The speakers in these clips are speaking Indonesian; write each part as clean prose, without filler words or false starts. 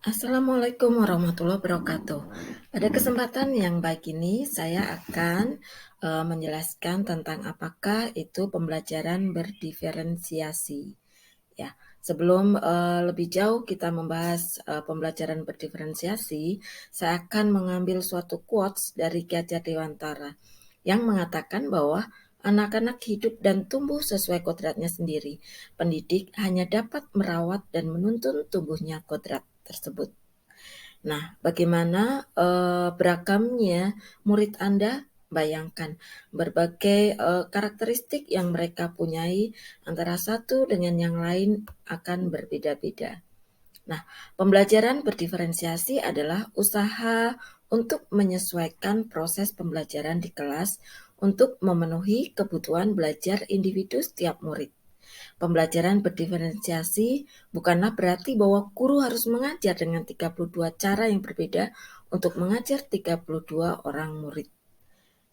Assalamualaikum warahmatullahi wabarakatuh. Pada kesempatan yang baik ini, saya akan menjelaskan tentang apakah itu pembelajaran berdiferensiasi. Ya, sebelum lebih jauh kita membahas pembelajaran berdiferensiasi, saya akan mengambil suatu quotes dari Ki Hajar Dewantara yang mengatakan bahwa anak-anak hidup dan tumbuh sesuai kodratnya sendiri. Pendidik hanya dapat merawat dan menuntun tumbuhnya kodrat tersebut. Nah, bagaimana beragamnya murid Anda? Bayangkan berbagai karakteristik yang mereka punyai antara satu dengan yang lain akan berbeda-beda. Nah, pembelajaran berdiferensiasi adalah usaha untuk menyesuaikan proses pembelajaran di kelas untuk memenuhi kebutuhan belajar individu setiap murid. Pembelajaran berdiferensiasi bukanlah berarti bahwa guru harus mengajar dengan 32 cara yang berbeda untuk mengajar 32 orang murid.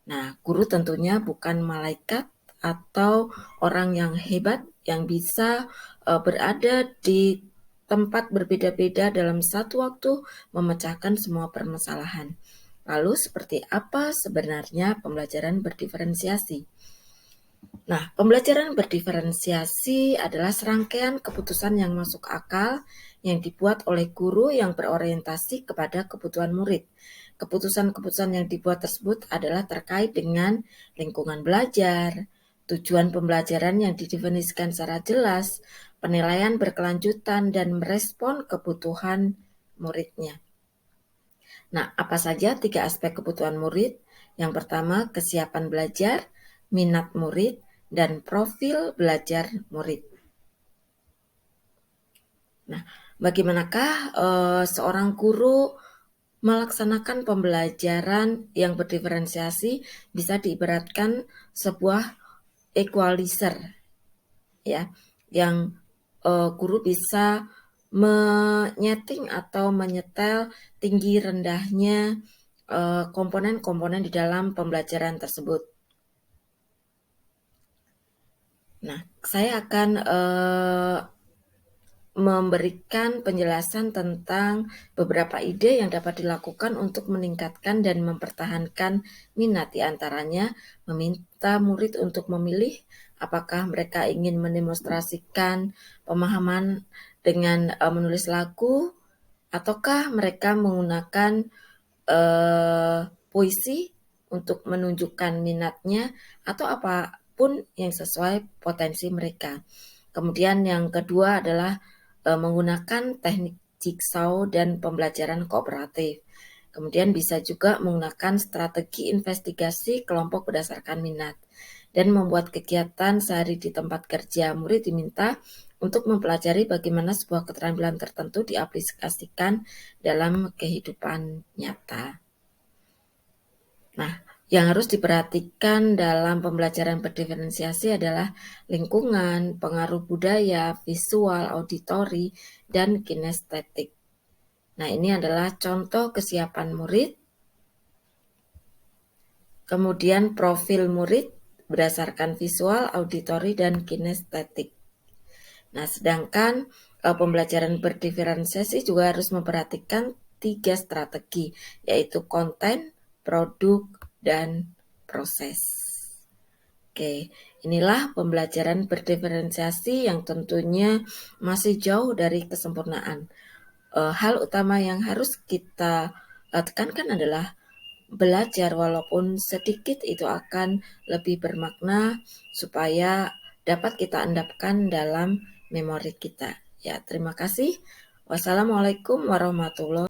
Nah, guru tentunya bukan malaikat atau orang yang hebat yang bisa berada di tempat berbeda-beda dalam satu waktu memecahkan semua permasalahan. Lalu seperti apa sebenarnya pembelajaran berdiferensiasi? Nah, pembelajaran berdiferensiasi adalah serangkaian keputusan yang masuk akal yang dibuat oleh guru yang berorientasi kepada kebutuhan murid. Keputusan-keputusan yang dibuat tersebut adalah terkait dengan lingkungan belajar, tujuan pembelajaran yang didefinisikan secara jelas, penilaian berkelanjutan, dan merespon kebutuhan muridnya. Nah, apa saja 3 aspek kebutuhan murid? Yang pertama, kesiapan belajar, minat murid, dan profil belajar murid. Nah, bagaimanakah seorang guru melaksanakan pembelajaran yang berdiferensiasi? Bisa diibaratkan sebuah equalizer, ya, yang guru bisa menyeting atau menyetel tinggi rendahnya komponen-komponen di dalam pembelajaran tersebut. Nah, saya akan memberikan penjelasan tentang beberapa ide yang dapat dilakukan untuk meningkatkan dan mempertahankan minat, di antaranya meminta murid untuk memilih apakah mereka ingin mendemonstrasikan pemahaman dengan menulis lagu ataukah mereka menggunakan puisi untuk menunjukkan minatnya atau apapun yang sesuai potensi mereka. Kemudian yang kedua adalah menggunakan teknik jigsaw dan pembelajaran kooperatif. Kemudian bisa juga menggunakan strategi investigasi kelompok berdasarkan minat dan membuat kegiatan sehari di tempat kerja. Murid diminta untuk mempelajari bagaimana sebuah keterampilan tertentu diaplikasikan dalam kehidupan nyata. Nah, yang harus diperhatikan dalam pembelajaran berdiferensiasi adalah lingkungan, pengaruh budaya, visual, auditori, dan kinestetik. Nah, ini adalah contoh kesiapan murid. Kemudian profil murid berdasarkan visual, auditori, dan kinestetik. Nah, sedangkan pembelajaran berdiferensiasi juga harus memperhatikan 3 strategi, yaitu konten, produk, dan proses. Oke, inilah pembelajaran berdiferensiasi yang tentunya masih jauh dari kesempurnaan. Hal utama yang harus kita tekankan adalah belajar walaupun sedikit itu akan lebih bermakna supaya dapat kita endapkan dalam memori kita. Ya, terima kasih. Wassalamualaikum warahmatullahi